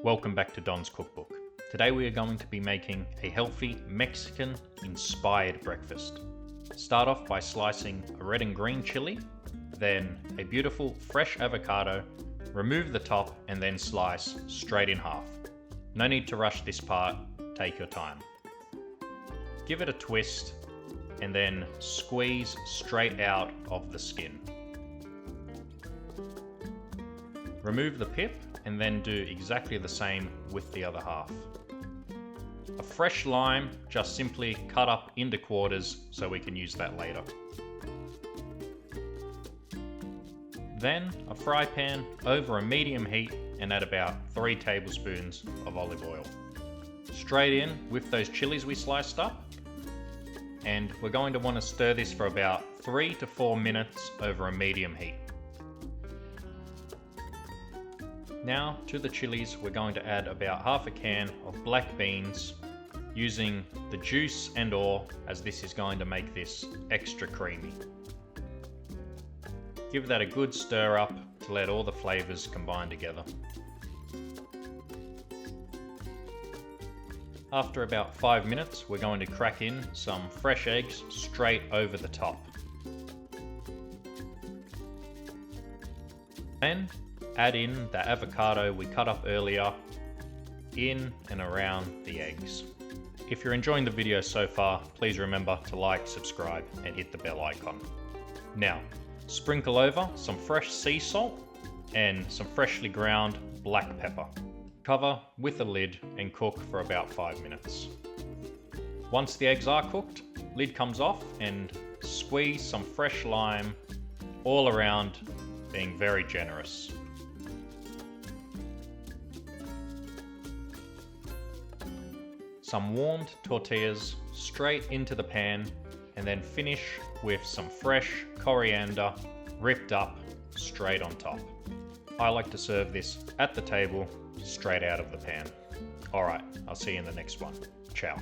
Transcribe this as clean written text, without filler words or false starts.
Welcome back to Don's Cookbook. Today we are going to be making a healthy Mexican-inspired breakfast. Start off by slicing a red and green chili, then a beautiful fresh avocado, remove the top and then slice straight in half. No need to rush this part, take your time. Give it a twist and then squeeze straight out of the skin. Remove the pip and then do exactly the same with the other half. A fresh lime, just simply cut up into quarters so we can use that later. Then a fry pan over a medium heat and add about 3 tablespoons of olive oil. Straight in with those chilies we sliced up, and we're going to want to stir this for about 3 to 4 minutes over a medium heat. Now to the chilies, we're going to add about half a can of black beans, using the juice and or, as this is going to make this extra creamy. Give that a good stir up to let all the flavors combine together. After about 5 minutes, we're going to crack in some fresh eggs straight over the top. Then add in the avocado we cut up earlier in and around the eggs. If you're enjoying the video so far, please remember to like, subscribe and hit the bell icon. Now, sprinkle over some fresh sea salt and some freshly ground black pepper. Cover with a lid and cook for about 5 minutes. Once the eggs are cooked, lid comes off and squeeze some fresh lime all around, being very generous. Some warmed tortillas straight into the pan and then finish with some fresh coriander ripped up straight on top. I like to serve this at the table straight out of the pan. Alright, I'll see you in the next one. Ciao.